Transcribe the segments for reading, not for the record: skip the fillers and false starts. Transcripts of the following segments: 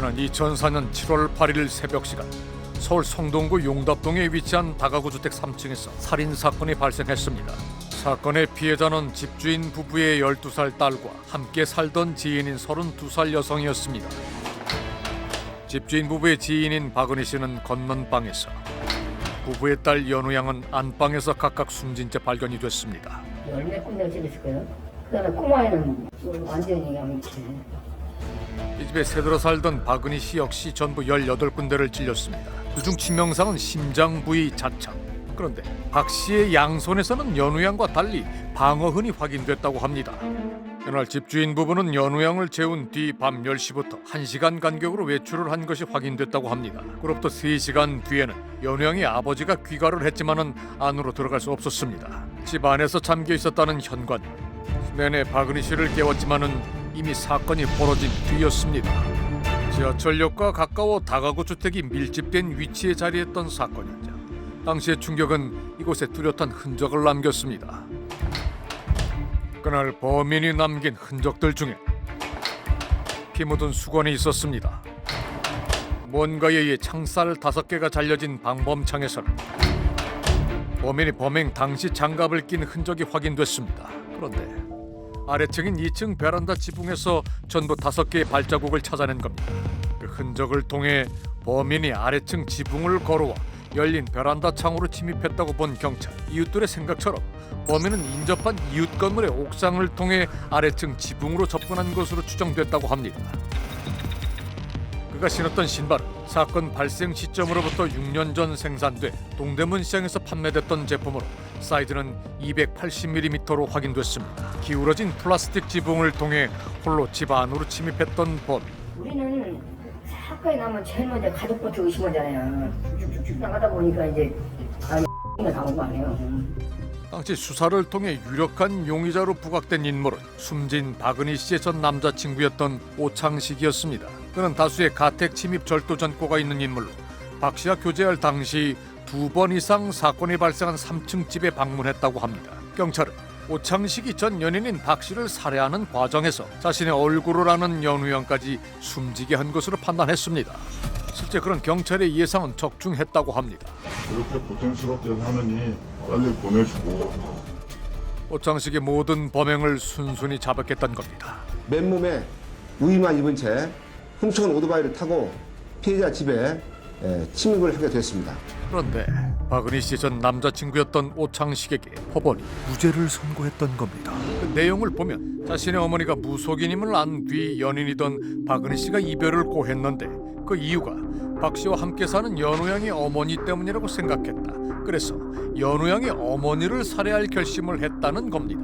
지난 2004년 7월 8일 새벽 시간 서울 성동구 용답동에 위치한 다가구 주택 3층에서 살인 사건이 발생했습니다. 사건의 피해자는 집주인 부부의 12살 딸과 함께 살던 지인인 32살 여성이었습니다. 집주인 부부의 지인인 박은희 씨는 건넌 방에서, 부부의 딸 연우 양은 안방에서 각각 숨진 채 발견이 됐습니다. 열몇 군데 집있을 거예요. 그다음에 꼬마애는 완전히 그냥 이 집에 새들어 살던 박은희 씨 역시 전부 18군데를 찔렸습니다. 그중 치명상은 심장 부위 자창. 그런데 박 씨의 양손에서는 연우 양과 달리 방어흔이 확인됐다고 합니다. 이날 집주인 부부는 연우 양을 재운 뒤 밤 10시부터 1시간 간격으로 외출을 한 것이 확인됐다고 합니다. 그로부터 3시간 뒤에는 연우 양의 아버지가 귀가를 했지만은 안으로 들어갈 수 없었습니다. 집 안에서 잠겨 있었다는 현관. 내내 박은희 씨를 깨웠지만은 이미 사건이 벌어진 뒤였습니다. 지하철역과 가까워 다가구 주택이 밀집된 위치에 자리했던 사건이었죠. 당시의 충격은 이곳에 뚜렷한 흔적을 남겼습니다. 그날 범인이 남긴 흔적들 중에 피 묻은 수건이 있었습니다. 뭔가에 의해 창살 5개가 잘려진 방범창에서는 범인이 범행 당시 장갑을 낀 흔적이 확인됐습니다. 그런데 아래층인 2층 베란다 지붕에서 전부 5개의 발자국을 찾아낸 겁니다. 그 흔적을 통해 범인이 아래층 지붕을 걸어와 열린 베란다 창으로 침입했다고 본 경찰. 이웃들의 생각처럼 범인은 인접한 이웃 건물의 옥상을 통해 아래층 지붕으로 접근한 것으로 추정됐다고 합니다. 그가 신었던 신발은 사건 발생 시점으로부터 6년 전 생산돼 동대문 시장에서 판매됐던 제품으로 사이즈는 280mm로 확인됐습니다. 기울어진 플라스틱 지붕을 통해 홀로 집 안으로 침입했던 범인. 우리는 사건이 나면 제일 먼저 가족부터 의심하잖아요. 쭉쭉쭉 나가다 보니까 이제 가 나온 거 아니에요. 당시 수사를 통해 유력한 용의자로 부각된 인물은 숨진 박은희 씨의 전 남자친구였던 오창식이었습니다. 그는 다수의 가택 침입 절도 전과가 있는 인물로 박 씨와 교제할 당시 2번 이상 사건이 발생한 3층 집에 방문했다고 합니다. 경찰은 오창식이 전 연인인 박 씨를 살해하는 과정에서 자신의 얼굴을 아는 연우 양까지 숨지게 한 것으로 판단했습니다. 실제 그런 경찰의 예상은 적중했다고 합니다. 이렇게 고통스럽게 하느니 빨리 보내주고. 오창식의 모든 범행을 순순히 자백했던 겁니다. 맨몸에 무의만 입은 채 훔쳐온 오토바이를 타고 피해자 집에 침입을 하게 됐습니다. 그런데 박은희 씨 전 남자친구였던 오창식에게 법원이 무죄를 선고했던 겁니다. 그 내용을 보면 자신의 어머니가 무속인임을 안 뒤 연인이던 박은희 씨가 이별을 고했는데 그 이유가 박 씨와 함께 사는 연우 양의 어머니 때문이라고 생각했다. 그래서 연우 양의 어머니를 살해할 결심을 했다는 겁니다.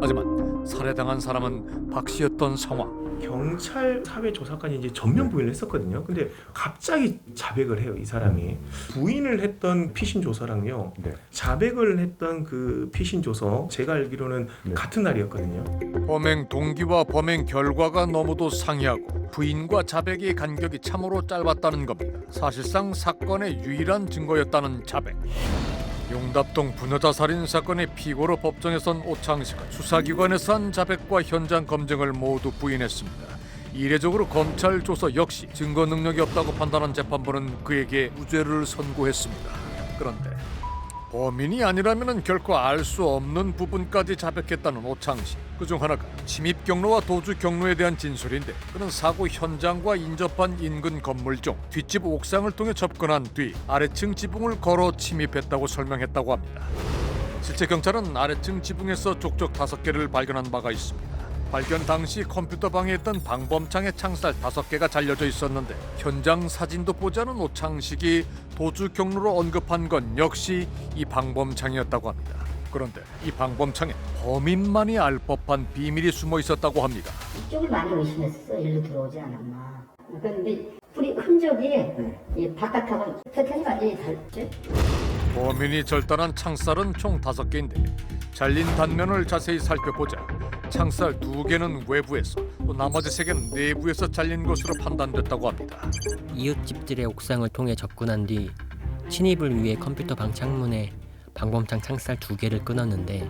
하지만 살해당한 사람은 박 씨였던 상황. 경찰 사회조사관이 이제 전면 부인을 했었거든요. 근데 갑자기 자백을 해요, 이 사람이. 부인을 했던 피신 조서랑요. 자백을 했던 그 피신 조서, 제가 알기로는 같은 날이었거든요. 범행 동기와 범행 결과가 너무도 상이하고 부인과 자백의 간격이 참으로 짧았다는 겁니다. 사실상 사건의 유일한 증거였다는 자백. 용답동 부녀자 살인 사건의 피고로 법정에 선 오창식은 수사기관에서 한 자백과 현장 검증을 모두 부인했습니다. 이례적으로 검찰 조서 역시 증거 능력이 없다고 판단한 재판부는 그에게 무죄를 선고했습니다. 그런데 범인이 아니라면 결코 알 수 없는 부분까지 자백했다는 오창식. 그중 하나가 침입 경로와 도주 경로에 대한 진술인데, 그는 사고 현장과 인접한 인근 건물 중 뒷집 옥상을 통해 접근한 뒤 아래층 지붕을 걸어 침입했다고 설명했다고 합니다. 실제 경찰은 아래층 지붕에서 족족 5개를 발견한 바가 있습니다. 발견 당시 컴퓨터 방에 있던 방범창에 창살 5개가 잘려져 있었는데 현장 사진도 보지 않은 오창식이 도주 경로로 언급한 건 역시 이 방범창이었다고 합니다. 그런데 이 방범창에 범인만이 알 법한 비밀이 숨어 있었다고 합니다. 이쪽을 많이 의심했어. 일로 들어오지 않았나. 그런데 뿌리 흔적이 이 바닥하고 패턴이 완전히 다르지. 범인이 절단한 창살은 총 5개인데 잘린 단면을 자세히 살펴보자 창살 2개는 외부에서, 또 나머지 3개는 내부에서 잘린 것으로 판단됐다고 합니다. 이웃집들의 옥상을 통해 접근한 뒤 침입을 위해 컴퓨터 방 창문에 방범창 창살 2개를 끊었는데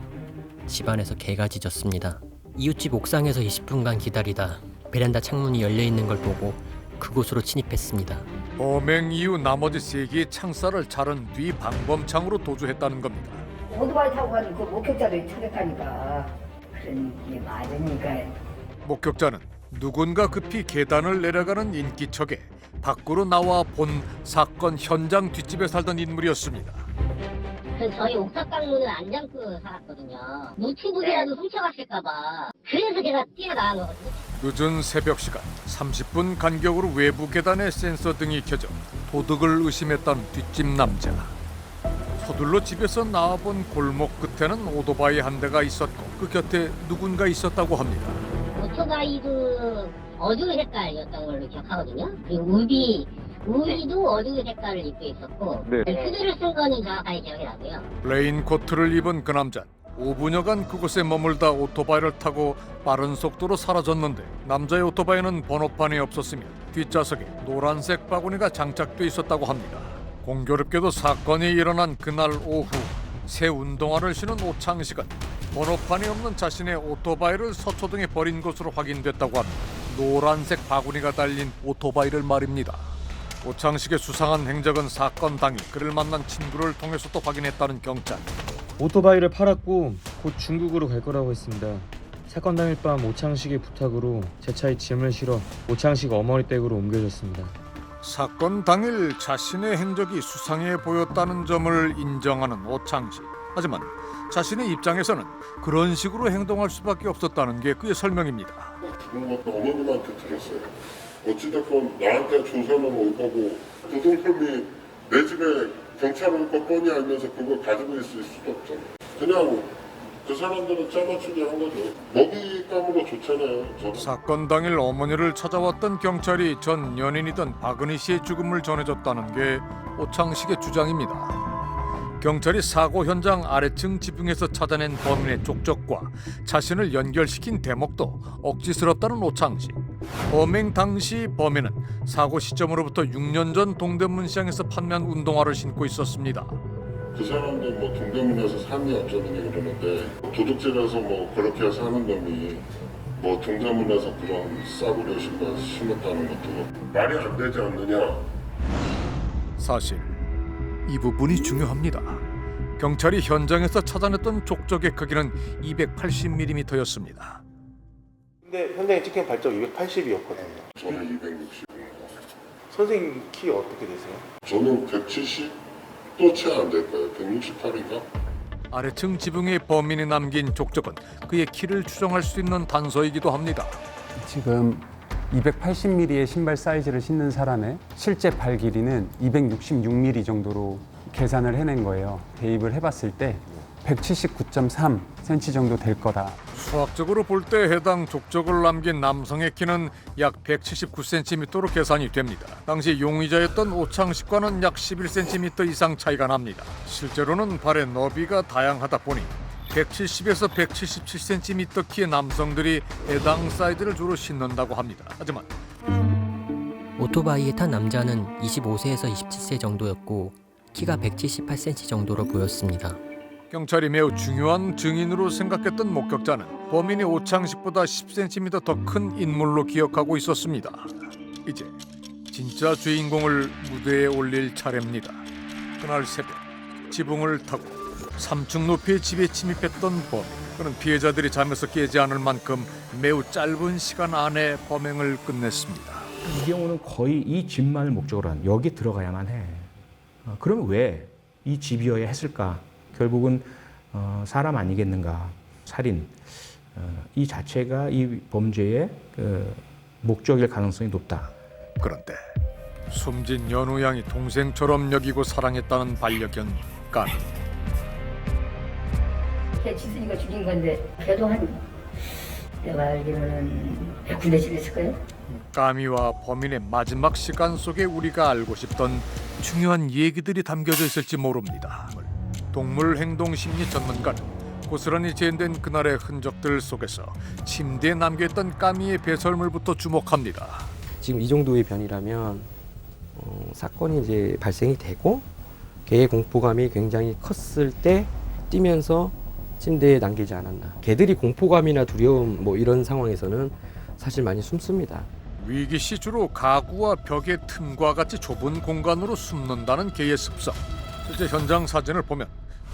집안에서 개가 짖었습니다. 이웃집 옥상에서 20분간 기다리다 베란다 창문이 열려있는 걸 보고 그곳으로 침입했습니다. 범행 이후 나머지 3개의 창살을 자른 뒤 방범창으로 도주했다는 겁니다. 오토바이 타고 가는 그 목격자들이 찾았다니까. 그런 게 맞으니까. 목격자는 누군가 급히 계단을 내려가는 인기척에 밖으로 나와 본 사건 현장 뒷집에 살던 인물이었습니다. 그래서 저희 옥탑방 문을 안 잠고 살았거든요. 노트북이라도 훔쳐갔을까봐. 그래서 제가 뛰어나간 거거든요. 늦은 새벽 시간 30분 간격으로 외부 계단에 센서 등이 켜져 도둑을 의심했던 뒷집 남자. 서둘러 집에서 나와본 골목 끝에는 오토바이 한 대가 있었고 그 곁에 누군가 있었다고 합니다. 오토바이도 어두운 색깔이었던 걸로 기억하거든요. 그리고 우비도 어두운 색깔을 입고 있었고 후드를 쓴 거는 정확하게 기억이 나고요. 레인코트를 입은 그 남자는 5분여간 그곳에 머물다 오토바이를 타고 빠른 속도로 사라졌는데 남자의 오토바이는 번호판이 없었으며 뒷좌석에 노란색 바구니가 장착돼 있었다고 합니다. 공교롭게도 사건이 일어난 그날 오후 새 운동화를 신은 오창식은 번호판이 없는 자신의 오토바이를 서초동에 버린 것으로 확인됐다고 합니다. 노란색 바구니가 달린 오토바이를 말입니다. 오창식의 수상한 행적은 사건 당일 그를 만난 친구를 통해서도 확인했다는 경찰. 오토바이를 팔았고 곧 중국으로 갈 거라고 했습니다. 사건 당일 밤 오창식의 부탁으로 제 차에 짐을 실어 오창식 어머니 댁으로 옮겨졌습니다. 사건 당일 자신의 행적이 수상해 보였다는 점을 인정하는 오창식. 하지만 자신의 입장에서는 그런 식으로 행동할 수밖에 없었다는 게 그의 설명입니다. 그런 것도 어머님한테 들었어요. 어찌됐건 나한테 조사는 올 거고 도둑놈이 내 집에 경찰 올 거 뻔히 알면서 그걸 가지고 있을 수도 없잖아. 그냥 그 사람들은 짜맞추기 한 거죠. 먹잇감으로 좋잖아요. 저는. 사건 당일 어머니를 찾아왔던 경찰이 전 연인이던 박은희 씨의 죽음을 전해줬다는 게 오창식의 주장입니다. 경찰이 사고 현장 아래층 지붕에서 찾아낸 범인의 족적과 자신을 연결시킨 대목도 억지스럽다는 오창식. 범행 당시 범인은 사고 시점으로부터 6년 전 동대문 시장에서 판매한 운동화를 신고 있었습니다. 그 사람들 뭐 동대문에서 사니 어쩌느니 그러는데 도둑질해서 뭐 그렇게 해서 하는 놈이 뭐 동대문에서 그런 싸구려 신발 신었다는 것도 말이 안 되지 않느냐. 사실 이 부분이 중요합니다. 경찰이 현장에서 찾아냈던 족적의 크기는 280mm였습니다. 근데 현장에 찍힌 발적 280이었거든요. 저는 260. 선생님 키 어떻게 되세요? 저는 170도 채 안 될 거예요. 168인가? 아래층 지붕에 범인이 남긴 족적은 그의 키를 추정할 수 있는 단서이기도 합니다. 지금 280mm의 신발 사이즈를 신는 사람의 실제 발 길이는 266mm 정도로 계산을 해낸 거예요. 대입을 해봤을 때 179.3cm 정도 될 거다. 수학적으로 볼 때 해당 족적을 남긴 남성의 키는 약 179cm로 계산이 됩니다. 당시 용의자였던 오창식과는 약 11cm 이상 차이가 납니다. 실제로는 발의 너비가 다양하다 보니 170에서 177cm 키의 남성들이 해당 사이즈를 주로 신는다고 합니다. 하지만 오토바이에 탄 남자는 25세에서 27세 정도였고 키가 178cm 정도로 보였습니다. 경찰이 매우 중요한 증인으로 생각했던 목격자는 범인이 오창식보다 10cm 더 큰 인물로 기억하고 있었습니다. 이제 진짜 주인공을 무대에 올릴 차례입니다. 그날 새벽 지붕을 타고 3층 높이의 집에 침입했던 범인. 그는 피해자들이 잠에서 깨지 않을 만큼 매우 짧은 시간 안에 범행을 끝냈습니다. 이 경우는 거의 이 집만을 목적으로 한 여기 들어가야만 해. 그러면 왜 이 집이어야 했을까? 결국은 사람 아니겠는가? 살인 이 자체가 이 범죄의 목적일 가능성이 높다. 그런데 숨진 연우 양이 동생처럼 여기고 사랑했다는 반려견 까미. 걔 지순이가 죽인 건데 걔도 내가 알기로는 100군데씩 했을 거예요. 까미와 범인의 마지막 시간 속에 우리가 알고 싶던 중요한 얘기들이 담겨져 있을지 모릅니다. 동물 행동 심리 전문가는 고스란히 재현된 그날의 흔적들 속에서 침대에 남겨있던 까미의 배설물부터 주목합니다. 지금 이 정도의 변이라면 사건이 이제 발생이 되고 개의 공포감이 굉장히 컸을 때 뛰면서 침대에 남기지 않았나. 개들이 공포감이나 두려움 뭐 이런 상황에서는 사실 많이 숨습니다. 위기 시 주로 가구와 벽의 틈과 같이 좁은 공간으로 숨는다는 개의 습성. 실제 현장 사진을 보면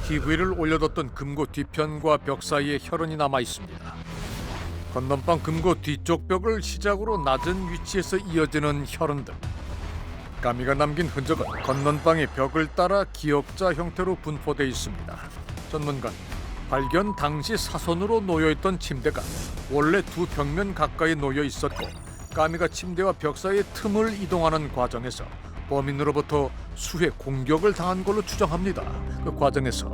TV를 올려뒀던 금고 뒤편과 벽 사이에 혈흔이 남아 있습니다. 건넌방 금고 뒤쪽 벽을 시작으로 낮은 위치에서 이어지는 혈흔들. 까미가 남긴 흔적은 건넌방의 벽을 따라 기역자 형태로 분포되어 있습니다. 전문가는 발견 당시 사선으로 놓여있던 침대가 원래 두 벽면 가까이 놓여 있었고 까미가 침대와 벽 사이의 틈을 이동하는 과정에서 범인으로부터 수해 공격을 당한 걸로 추정합니다. 그 과정에서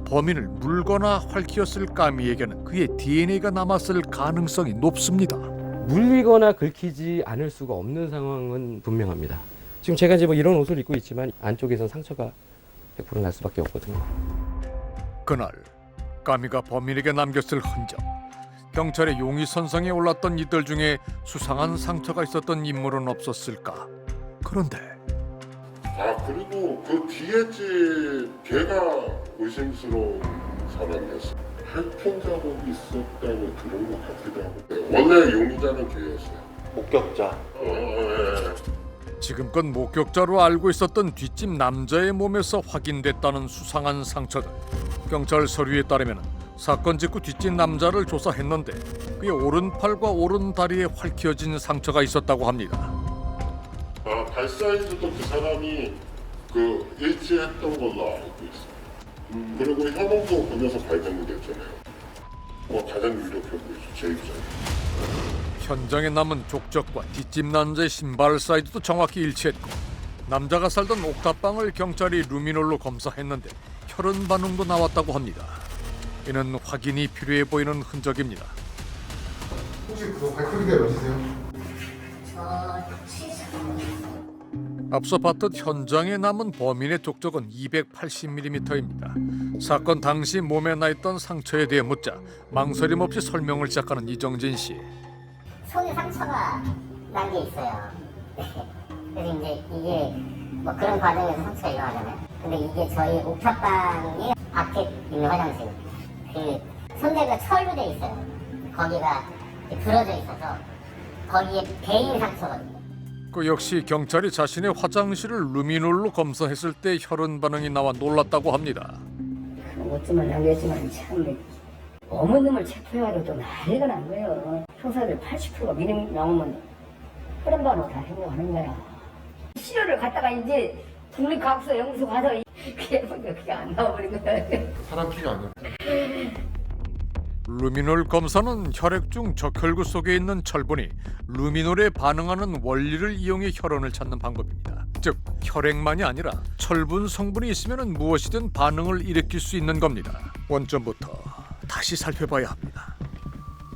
범인을 물거나 활키웠을 까미에게는 그의 DNA가 남았을 가능성이 높습니다. 물리거나 긁히지 않을 수가 없는 상황은 분명합니다. 지금 제가 이제 뭐 이런 옷을 입고 있지만 안쪽에선 상처가 100% 날 수밖에 없거든요. 그날 까미가 범인에게 남겼을 흔적. 경찰의 용의선상에 올랐던 이들 중에 수상한 상처가 있었던 인물은 없었을까? 그런데 그리고 그 뒤에 집 걔가 의심스러운 사람이었어. 해킹 작업이 있었다고 들은 것 같기도 하고. 원래 용의자는 걔였어요. 목격자. 지금껏 목격자로 알고 있었던 뒷집 남자의 몸에서 확인됐다는 수상한 상처들. 경찰 서류에 따르면 사건 직후 뒷집 남자를 조사했는데 그의 오른팔과 오른다리에 활키어진 상처가 있었다고 합니다. 발사해줬던 그 사람이 그 일치했던 걸로 알고 있어요. 그리고 혐오도 거기서 발견이 됐잖아요. 가장 유력해 보이죠, 제 입장에. 현장에 남은 족적과 뒷집 남자의 신발 사이즈도 정확히 일치했고 남자가 살던 옥탑방을 경찰이 루미놀로 검사했는데 혈흔 반응도 나왔다고 합니다. 이는 확인이 필요해 보이는 흔적입니다. 혹시 그 발코니가 몇이세요? 앞서 봤듯 현장에 남은 범인의 족적은 280mm입니다. 사건 당시 몸에 나있던 상처에 대해 묻자 망설임 없이 설명을 시작하는 이정진 씨. 손에 상처가 난 게 있어요. 그래서 이제 이게 뭐 그런 과정에서 상처가 일어나잖아요. 근데 이게 저희 옥탑방에 밖에 있는 화장실. 그 손대가 철로 돼 있어요. 거기가 부러져 있어서 거기에 베인 상처거든요. 그 역시 경찰이 자신의 화장실을 루미놀로 검사했을 때 혈흔 반응이 나와 놀랐다고 합니다. 어쩌면 남겼지만 참 어머니 놈을 체포해가지고 또 난리가 난 거예요. 형사들 80%가 미림 나오면 혈흔 반응 다 해고하는 거야. 치료를 갔다가 이제 국립과학소 연구소 가서 그게 안 나와버린 거야. 사람 피가 아니야. 루미놀 검사는 혈액 중 적혈구 속에 있는 철분이 루미놀에 반응하는 원리를 이용해 혈흔을 찾는 방법입니다. 즉 혈액만이 아니라 철분 성분이 있으면 무엇이든 반응을 일으킬 수 있는 겁니다. 원점부터 다시 살펴봐야 합니다.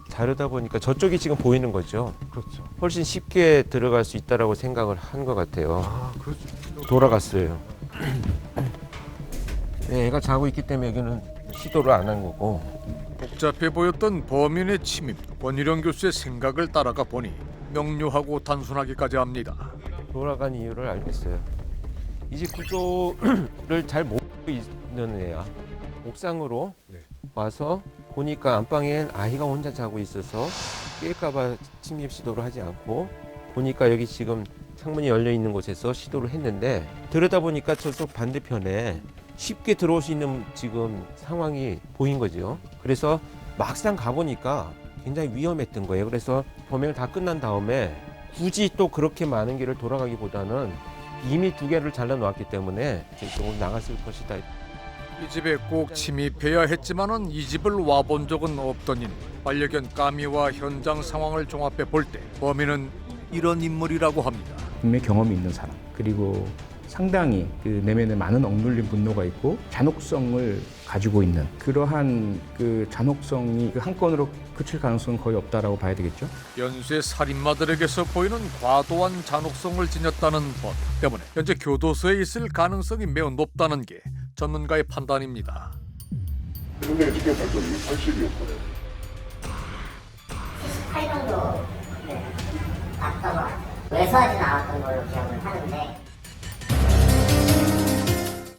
자르다 보니까 저쪽이 지금 보이는 거죠. 그렇죠. 훨씬 쉽게 들어갈 수 있다라고 생각을 한 것 같아요. 그렇죠. 돌아갔어요. 네, 애가 자고 있기 때문에 여기는 시도를 안 한 거고. 복잡해 보였던 범인의 침입, 권일영 교수의 생각을 따라가 보니 명료하고 단순하기까지 합니다. 돌아간 이유를 알겠어요. 이 집 구조를 잘 모르고 있는 애야. 옥상으로 와서 보니까 안방엔 아이가 혼자 자고 있어서 깰까봐 침입 시도를 하지 않고 보니까 여기 지금 창문이 열려 있는 곳에서 시도를 했는데 들여다보니까 저쪽 반대편에 쉽게 들어올 수 있는 지금 상황이 보인 거죠. 그래서 막상 가보니까 굉장히 위험했던 거예요. 그래서 범행을 다 끝난 다음에 굳이 또 그렇게 많은 길을 돌아가기보다는 이미 2개를 잘라놓았기 때문에 저쪽으로 나갔을 것이다. 이 집에 꼭 침입해야 했지만은 이 집을 와본 적은 없더니 반려견 까미와 현장 상황을 종합해 볼 때 범인은 이런 인물이라고 합니다. 분명히 경험이 있는 사람, 그리고 상당히 그 내면에 많은 억눌린 분노가 있고 잔혹성을 가지고 있는 그러한 그 잔혹성이 그 한 건으로 그칠 가능성은 거의 없다라고 봐야 되겠죠. 연쇄 살인마들에게서 보이는 과도한 잔혹성을 지녔다는 법 때문에 현재 교도소에 있을 가능성이 매우 높다는 게 전문가의 판단입니다. 근데 지금 발견이 80이었거든요. 78 정도 났던 것 같아요. 외소하지 않았던 걸로 기억을 하는데